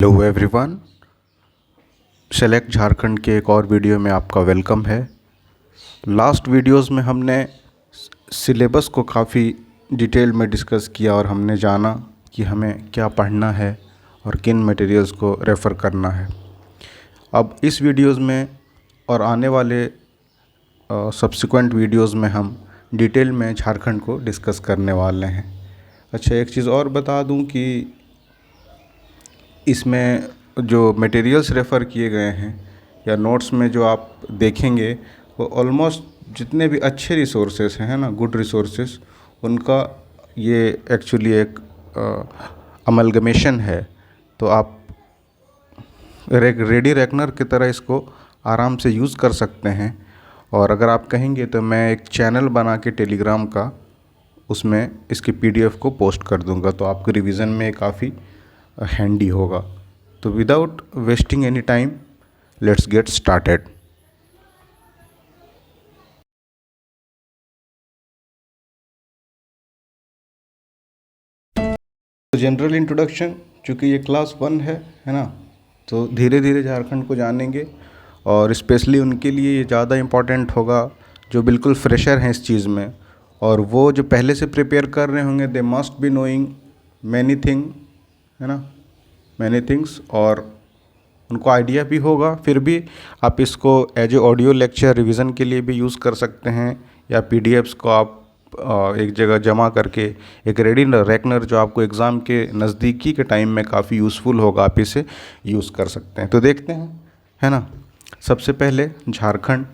Hello everyone, select Jharkhand के एक और वीडियो में आपका वेलकम है। लास्ट वीडियोस में हमने सिलेबस को काफ़ी डिटेल में डिस्कस किया और हमने जाना कि हमें क्या पढ़ना है और किन मटेरियल्स को रेफ़र करना है। अब इस वीडियोस में और आने वाले सब्सिक्वेंट वीडियोस में हम डिटेल में झारखंड को डिस्कस करने वाले हैं। अच्छा, एक चीज़ और बता दूं कि इसमें जो मटेरियल्स रेफ़र किए गए हैं या नोट्स में जो आप देखेंगे वो ऑलमोस्ट जितने भी अच्छे रिसोर्सेस हैं ना, गुड रिसोर्सेस, उनका ये एक्चुअली एक अमलगमेशन है। तो आप रेडी रेकनर की तरह इसको आराम से यूज़ कर सकते हैं। और अगर आप कहेंगे तो मैं एक चैनल बना के टेलीग्राम का उसमें इसकी पीडीएफ को पोस्ट कर दूंगा, तो आपके रिवीजन में काफ़ी हैंडी होगा। तो without wasting any time, let's get started. तो जनरल इंट्रोडक्शन, चूँकि ये क्लास 1 है ना, तो धीरे धीरे झारखंड को जानेंगे और स्पेशली उनके लिए ये ज़्यादा इम्पॉर्टेंट होगा जो बिल्कुल फ्रेशर हैं इस चीज़ में, और वो जो पहले से प्रिपेयर कर रहे होंगे they must be knowing many thing, है ना, मैनी थिंग्स, और उनको आइडिया भी होगा। फिर भी आप इसको as a audio lecture revision के लिए भी यूज़ कर सकते हैं, या पीडीएफ्स को आप एक जगह जमा करके एक रेडी रेकनर जो आपको एग्ज़ाम के नज़दीकी के टाइम में काफ़ी यूज़फुल होगा, आप इसे यूज़ कर सकते हैं। तो देखते हैं, है ना। सबसे पहले झारखंड,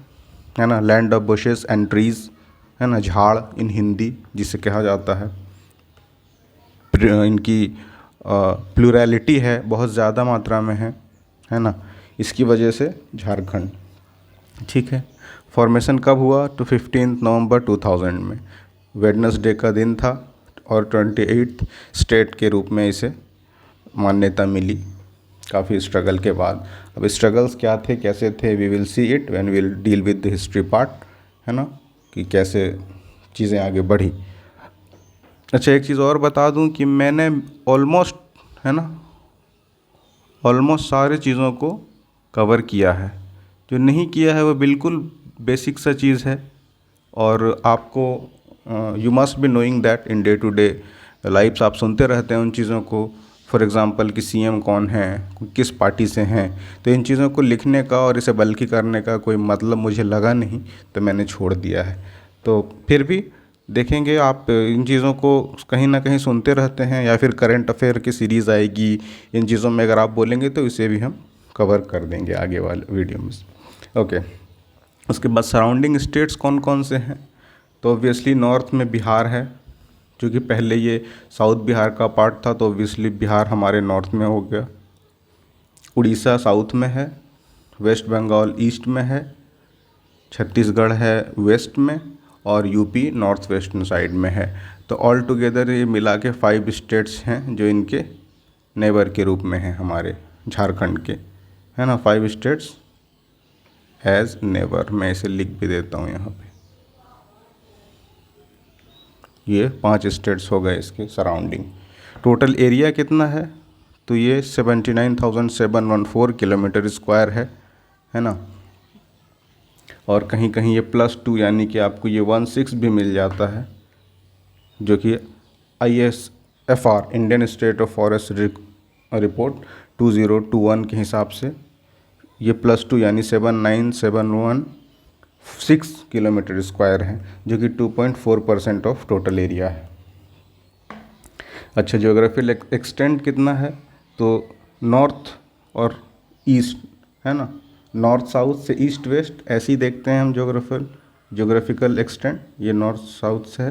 है ना, land of bushes and trees, है ना, झाड़ इन हिंदी जिसे कहा जाता है। इनकी प्लूरैलिटी है, बहुत ज़्यादा मात्रा में है ना, इसकी वजह से झारखंड। ठीक है, फॉर्मेशन कब हुआ? तो 15 नवंबर 2000 में वेडनेसडे का दिन था, और 28th स्टेट के रूप में इसे मान्यता मिली काफ़ी स्ट्रगल के बाद। अब स्ट्रगल्स क्या थे, कैसे थे, we will see it when we will deal with the history part, है ना, कि कैसे चीज़ें आगे बढ़ी। अच्छा, एक चीज़ और बता दूं कि मैंने ऑलमोस्ट, है ना, ऑलमोस्ट सारे चीज़ों को कवर किया है। जो नहीं किया है वो बिल्कुल बेसिक सा चीज़ है, और आपको you must be knowing that in day to day lifes आप सुनते रहते हैं उन चीज़ों को। फॉर एग्ज़ाम्पल कि सीएम कौन है, किस पार्टी से हैं, तो इन चीज़ों को लिखने का और इसे बल्कि करने का कोई मतलब मुझे लगा नहीं, तो मैंने छोड़ दिया है। तो फिर भी देखेंगे, आप इन चीज़ों को कहीं ना कहीं सुनते रहते हैं, या फिर करंट अफेयर की सीरीज़ आएगी, इन चीज़ों में अगर आप बोलेंगे तो इसे भी हम कवर कर देंगे आगे वाले वीडियो में। ओके, उसके बाद सराउंडिंग स्टेट्स कौन कौन से हैं? तो ऑब्वियसली नॉर्थ में बिहार है, क्योंकि पहले ये साउथ बिहार का पार्ट था, तो ऑब्वियसली बिहार हमारे नॉर्थ में हो गया। उड़ीसा साउथ में है, वेस्ट बंगाल ईस्ट में है, छत्तीसगढ़ है वेस्ट में, और यूपी नॉर्थ वेस्टर्न साइड में है। तो ऑल टुगेदर ये मिला के 5 स्टेट्स हैं जो इनके नेबर के रूप में हैं हमारे झारखंड के, है ना, 5 स्टेट्स एज नेबर। मैं इसे लिख भी देता हूँ यहाँ पे। ये 5 स्टेट्स हो गए इसके सराउंडिंग। टोटल एरिया कितना है? तो ये 79,714 किलोमीटर स्क्वायर है ना। और कहीं कहीं ये +2 यानी कि आपको ये 16 भी मिल जाता है, जो कि ISFR Indian state of forest report 2021 के हिसाब से ये +2 यानी 79716 किलोमीटर स्क्वायर है, जो कि 2.4% ऑफ टोटल एरिया है। अच्छा, ज्योग्राफिकल एक्सटेंट कितना है? तो नॉर्थ और ईस्ट, है ना, नॉर्थ साउथ से ईस्ट वेस्ट ऐसे ही देखते हैं हम ज्योग्राफिकल एक्सटेंट। ये नॉर्थ साउथ से है,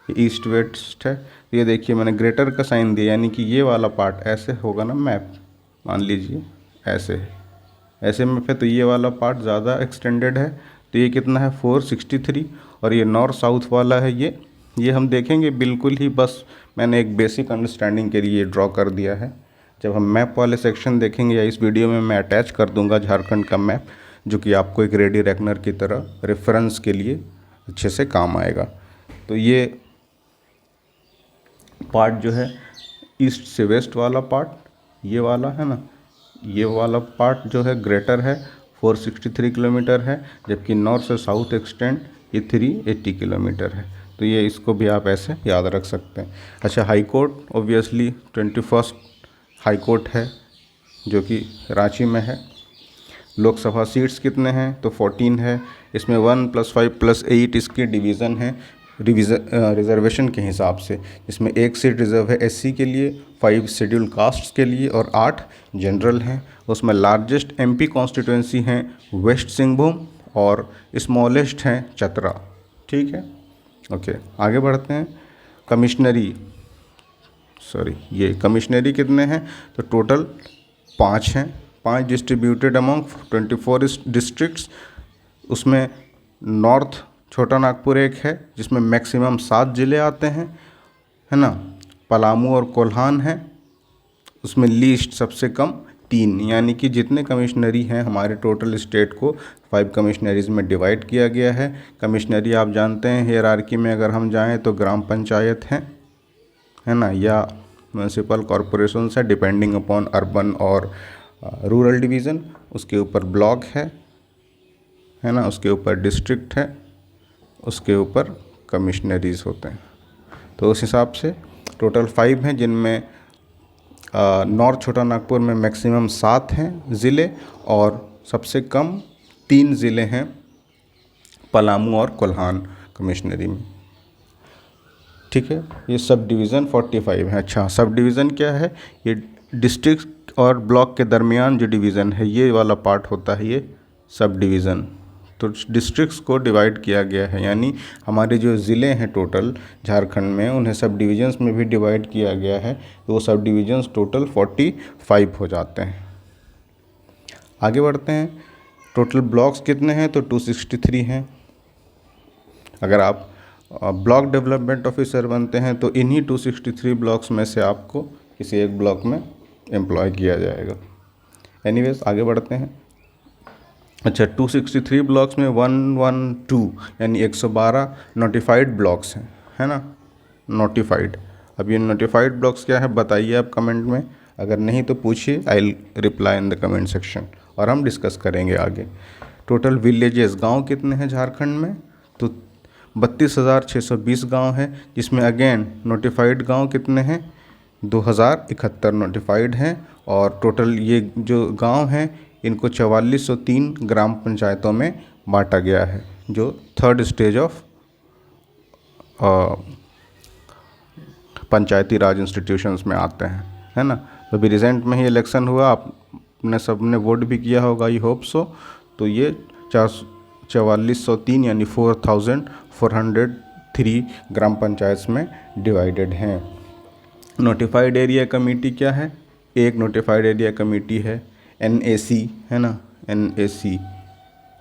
ये ईस्ट वेस्ट है। तो ये देखिए मैंने ग्रेटर का साइन दिया, यानी कि ये वाला पार्ट ऐसे होगा ना, मैप मान लीजिए ऐसे है, ऐसे में फिर तो ये वाला पार्ट ज़्यादा एक्सटेंडेड है। तो ये कितना है? 463। और ये नॉर्थ साउथ वाला है, ये हम देखेंगे बिल्कुल ही, बस मैंने एक बेसिक अंडरस्टैंडिंग के लिए ड्रॉ कर दिया है। जब हम मैप वाले सेक्शन देखेंगे, या इस वीडियो में मैं अटैच कर दूंगा झारखंड का मैप, जो कि आपको एक रेडी रेकनर की तरह रेफरेंस के लिए अच्छे से काम आएगा। तो ये पार्ट जो है ईस्ट से वेस्ट वाला पार्ट, ये वाला है ना, ये वाला पार्ट जो है ग्रेटर है 463 किलोमीटर है, जबकि नॉर्थ से साउथ एक्सटेंड ये 380 किलोमीटर है। तो ये इसको भी आप ऐसे याद रख सकते हैं। अच्छा, high court obviously 21st high court है जो कि रांची में है। लोकसभा सीट्स कितने हैं तो 14 है। इसमें 1 + 5 + 8 इसके डिवीज़न है रिजर्वेशन के हिसाब से, जिसमें 1 सीट रिजर्व है एससी के लिए, 5 शेड्यूल कास्ट्स के लिए और 8 जनरल हैं। उसमें लार्जेस्ट एमपी कॉन्स्टिट्यूंसी हैं वेस्ट सिंहभूम और स्मॉलेस्ट हैं चतरा। ठीक है, ओके आगे बढ़ते हैं। ये कमिश्नरी कितने हैं तो टोटल 5 हैं, 5 डिस्ट्रीब्यूटेड अमॉन्ग 24 डिस्ट्रिक्ट्स। उसमें नॉर्थ छोटा नागपुर एक है जिसमें मैक्सिमम 7 ज़िले आते हैं, है ना। पलामू और कोल्हान है, उसमें लीस्ट सबसे कम 3, यानी कि जितने कमिश्नरी हैं हमारे टोटल स्टेट को 5 कमिश्नरीज़ में डिवाइड किया गया है। कमिश्नरी आप जानते हैं हायरार्की में अगर हम जाएं तो ग्राम पंचायत है ना, या म्यूनसिपल कॉरपोरेशन है डिपेंडिंग अपॉन अर्बन और रूरल डिवीज़न। उसके ऊपर ब्लॉक है ना, उसके ऊपर डिस्ट्रिक्ट है, उसके ऊपर कमिश्नरीज़ होते हैं। तो उस हिसाब से टोटल 5 हैं, जिनमें नॉर्थ छोटा नागपुर में मैक्सिमम 7 हैं ज़िले और सबसे कम 3 ज़िले हैं पलामू और कोल्हान कमिश्नरी में। ठीक है, ये सब डिवीज़न 45 है। अच्छा, सब डिवीज़न क्या है, ये डिस्ट्रिक्ट और ब्लॉक के दरमियान जो डिवीज़न है ये वाला पार्ट होता है ये सब डिवीज़न। तो डिस्ट्रिक्ट्स को डिवाइड किया गया है, यानी हमारे जो ज़िले हैं टोटल झारखंड में उन्हें सब डिवीज़न्स में भी डिवाइड किया गया है। तो वो सब डिवीज़न्स टोटल 45 हो जाते हैं। आगे बढ़ते हैं। टोटल ब्लॉक्स कितने हैं तो 263 हैं। अगर आप ब्लॉक डेवलपमेंट ऑफिसर बनते हैं तो इन्हीं 263 ब्लॉक्स में से आपको किसी एक ब्लॉक में एम्प्लॉय किया जाएगा। एनीवेज आगे बढ़ते हैं। अच्छा, 263 ब्लॉक्स में 112 यानी 112 नोटिफाइड ब्लॉक्स हैं, है ना, नोटिफाइड। अब ये नोटिफाइड ब्लॉक्स क्या है बताइए आप कमेंट में, अगर नहीं तो पूछिए, I will reply in the comment section और हम डिस्कस करेंगे आगे। टोटल विलेजेस गांव कितने हैं झारखंड में तो 32,620 गांव है, जिसमें अगेन नोटिफाइड गांव कितने हैं 2071 नोटिफाइड हैं। और टोटल ये जो गांव हैं इनको 4403 ग्राम पंचायतों में बांटा गया है, जो 3rd stage of Panchayati Raj institutions में आते हैं, है ना। तो अभी रिसेंट में ही इलेक्शन हुआ, आपने सबने वोट भी किया होगा, आई होप सो। तो ये 4403 यानी 4403 ग्राम पंचायत में डिवाइडेड हैं। नोटिफाइड एरिया कमेटी क्या है, एक नोटिफाइड एरिया कमेटी है NAC, है ना, NAC।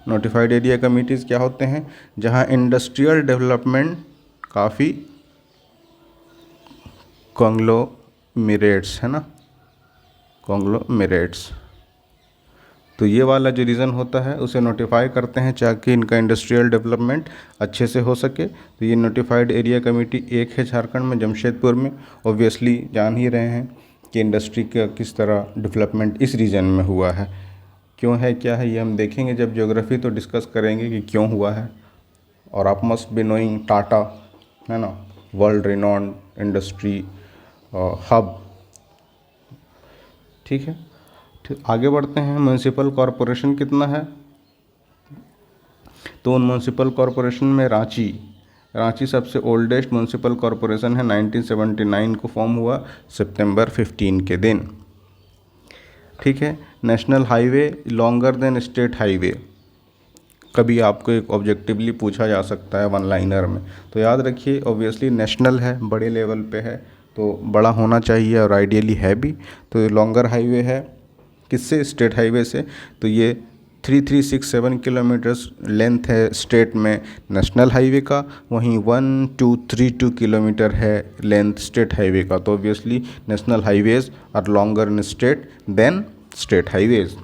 नोटिफाइड एरिया कमेटीज़ क्या होते हैं, जहां इंडस्ट्रियल डेवलपमेंट काफ़ी कॉन्ग्लोमेरेट्स, है ना, कॉन्ग्लोमेरेट्स। तो ये वाला जो रीज़न होता है उसे नोटिफाई करते हैं ताकि इनका इंडस्ट्रियल डेवलपमेंट अच्छे से हो सके। तो ये नोटिफाइड एरिया कमेटी एक है झारखंड में, जमशेदपुर में। ऑब्वियसली जान ही रहे हैं कि इंडस्ट्री का किस तरह डेवलपमेंट इस रीजन में हुआ है, क्यों है क्या है ये हम देखेंगे जब ज्योग्राफी तो डिस्कस करेंगे कि क्यों हुआ है। और आप मस्ट बी नोइंग टाटा, है ना, वर्ल्ड रिनॉन्ड इंडस्ट्री हब। ठीक है, आगे बढ़ते हैं। म्यूनसिपल कॉरपोरेशन कितना है तो उन म्यूनसिपल कॉरपोरेशन में रांची सबसे ओल्डेस्ट म्यूनसिपल कॉरपोरेशन है, 1979 को फॉर्म हुआ सितंबर 15 के दिन। ठीक है, national highway longer than state highway, कभी आपको एक ऑब्जेक्टिवली पूछा जा सकता है 1 लाइनर में, तो याद रखिए ऑब्वियसली नेशनल है, बड़े लेवल पे है तो बड़ा होना चाहिए और आइडियली है भी। तो लॉन्गर हाईवे है किससे, स्टेट हाईवे से। तो ये 3367 किलोमीटर्स लेंथ है स्टेट में नेशनल हाईवे का, वहीं 1232 किलोमीटर है लेंथ स्टेट हाईवे का। तो obviously national highways are longer in state than state highways.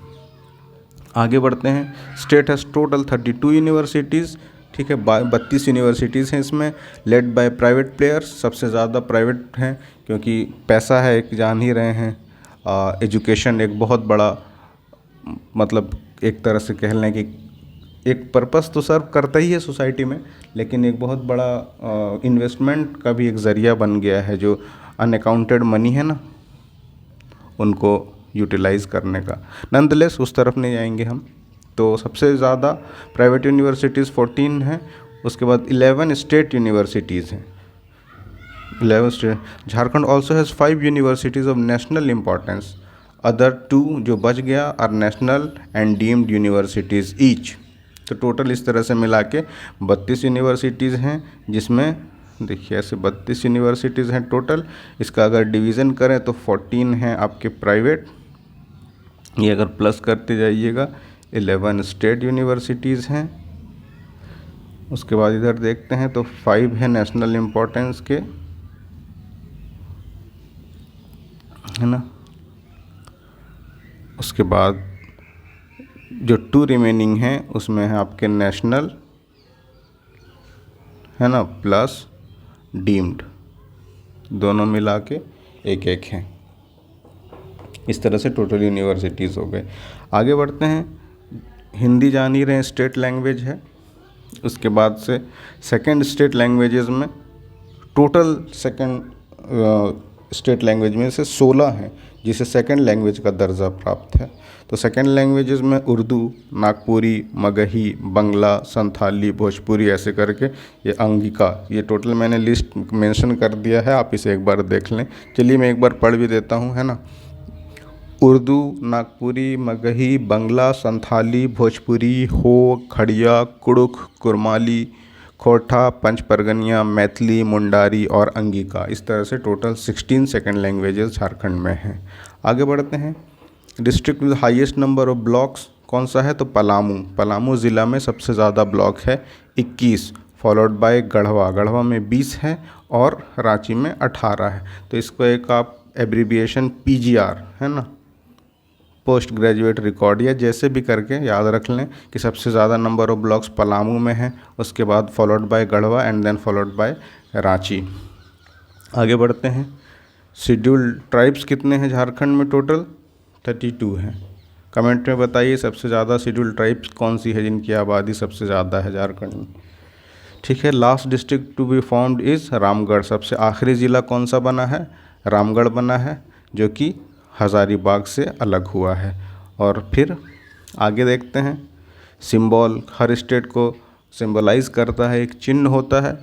आगे बढ़ते हैं। स्टेट हैज़ टोटल 32 यूनिवर्सिटीज़, ठीक है, 32 यूनिवर्सिटीज़ हैं इसमें, लेड बाय प्राइवेट प्लेयर्स, सबसे ज़्यादा प्राइवेट हैं क्योंकि पैसा है, एक जान ही रहे हैं। एजुकेशन एक बहुत बड़ा, मतलब एक तरह से कह लें कि एक पर्पस तो सर्व करता ही है सोसाइटी में, लेकिन एक बहुत बड़ा इन्वेस्टमेंट का भी एक ज़रिया बन गया है, जो अनअकाउंटेड मनी है ना, उनको यूटिलाइज़ करने का। नंदलेस उस तरफ नहीं जाएंगे हम। तो सबसे ज़्यादा प्राइवेट यूनिवर्सिटीज़ 14 हैं, उसके बाद 11 स्टेट यूनिवर्सिटीज़ हैं। 11 state. Jharkhand also has 5 universities of national importance, other 2 जो बच गया are national and deemed universities each. तो टोटल इस तरह से मिला के 32 यूनिवर्सिटीज़ हैं, जिसमें देखिए ऐसे 32 यूनिवर्सिटीज़ हैं टोटल। इसका अगर डिवीज़न करें तो 14 हैं आपके प्राइवेट, ये अगर प्लस करते जाइएगा 11 स्टेट यूनिवर्सिटीज़ हैं। उसके बाद इधर देखते हैं तो 5 है नेशनल इम्पोर्टेंस के, है ना। उसके बाद जो 2 रिमेनिंग हैं उसमें है आपके नेशनल, है ना, प्लस डीम्ड, दोनों मिला के एक एक हैं। इस तरह से टोटल यूनिवर्सिटीज़ हो गए। आगे बढ़ते हैं। हिंदी जान ही रहे हैं, स्टेट लैंग्वेज है। उसके बाद से सेकंड स्टेट लैंग्वेजेस में टोटल सेकंड स्टेट लैंग्वेज में से 16 हैं, जिसे सेकंड लैंग्वेज का दर्जा प्राप्त है। तो सेकंड लैंग्वेजेस में उर्दू, नागपुरी, मगही, बंगला, संथाली, भोजपुरी, ऐसे करके ये अंगिका, ये टोटल मैंने लिस्ट मेंशन कर दिया है, आप इसे एक बार देख लें। चलिए मैं एक बार पढ़ भी देता हूँ, है ना। उर्दू, नागपुरी, मगही, बंगला, संथाली, भोजपुरी, हो, खड़िया, कुड़ुख, कुरमाली, खोरठा, पंच परगनिया, मैथिली, मुंडारी और अंगिका। इस तरह से टोटल 16 सेकंड लैंग्वेजेस झारखंड में हैं। आगे बढ़ते हैं। District with highest number of blocks कौन सा है, तो पलामू। पलामू ज़िला में सबसे ज़्यादा ब्लॉक है 21, फॉलोड बाय गढ़वा। गढ़वा में 20 है और रांची में 18 है। तो इसको एक आप एब्रीविएशन PGR, है ना, पोस्ट ग्रेजुएट रिकॉर्ड, या जैसे भी करके याद रख लें कि सबसे ज़्यादा नंबर ऑफ ब्लॉक्स पलामू में है, उसके बाद followed by Garhwa and then followed by Ranchi. आगे बढ़ते हैं। शेड्यूल्ड ट्राइब्स कितने हैं झारखंड में, टोटल 32 हैं। कमेंट में बताइए सबसे ज़्यादा शेड्यूल्ड ट्राइब्स कौन सी है, जिनकी आबादी सबसे ज़्यादा है झारखंड में। ठीक है। Last district to be formed is Ramgarh. सबसे आखिरी ज़िला कौन सा बना है, रामगढ़ बना है, जो कि हज़ारीबाग से अलग हुआ है। और फिर आगे देखते हैं। सिंबल हर स्टेट को सिंबलाइज करता है, एक चिन्ह होता है।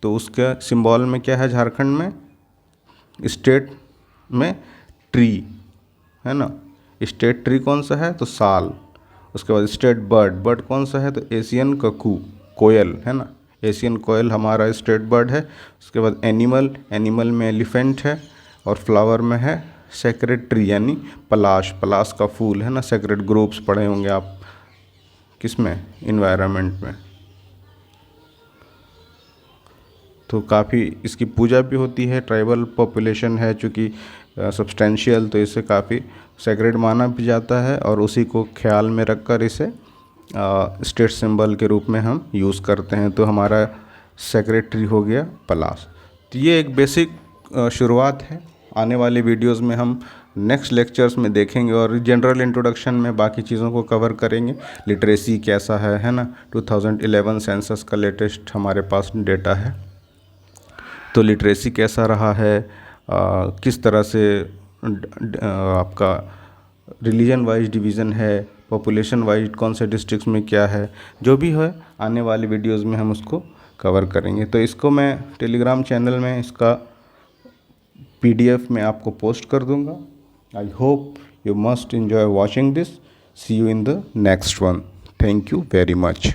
तो उसके सिंबल में क्या है झारखंड में, स्टेट में ट्री, है ना। स्टेट ट्री कौन सा है, तो साल। उसके बाद स्टेट बर्ड, बर्ड कौन सा है, तो एशियन ककू, कोयल, है ना। एशियन कोयल हमारा स्टेट बर्ड है। उसके बाद एनिमल, एनिमल में एलिफेंट है। और फ्लावर में है सेक्रेड ट्री, यानी पलाश, पलाश का फूल, है ना। सेक्रेड ग्रुप्स पढ़े होंगे आप किसमें, इन्वायरमेंट में। तो काफ़ी इसकी पूजा भी होती है। ट्राइबल पॉपुलेशन है चूँकि सब्सटेंशियल, तो इसे काफ़ी सेक्रेड माना भी जाता है और उसी को ख्याल में रखकर इसे स्टेट सिंबल के रूप में हम यूज़ करते हैं। तो हमारा सेक्रेड ट्री हो गया पलाश। तो ये एक बेसिक शुरुआत है। आने वाले वीडियोस में हम नेक्स्ट लेक्चर्स में देखेंगे और जनरल इंट्रोडक्शन में बाकी चीज़ों को कवर करेंगे। लिटरेसी कैसा है ना। 2011 सेंसस का लेटेस्ट हमारे पास डेटा है, तो लिटरेसी कैसा रहा है, किस तरह से आपका रिलीजन वाइज डिवीज़न है, पॉपुलेशन वाइज कौन से डिस्ट्रिक्ट्स में क्या है, जो भी है आने वाले वीडियोस में हम उसको कवर करेंगे। तो इसको मैं टेलीग्राम चैनल में इसका PDF में आपको पोस्ट कर दूंगा। I hope you must enjoy watching this. See you in the next one. Thank you very much.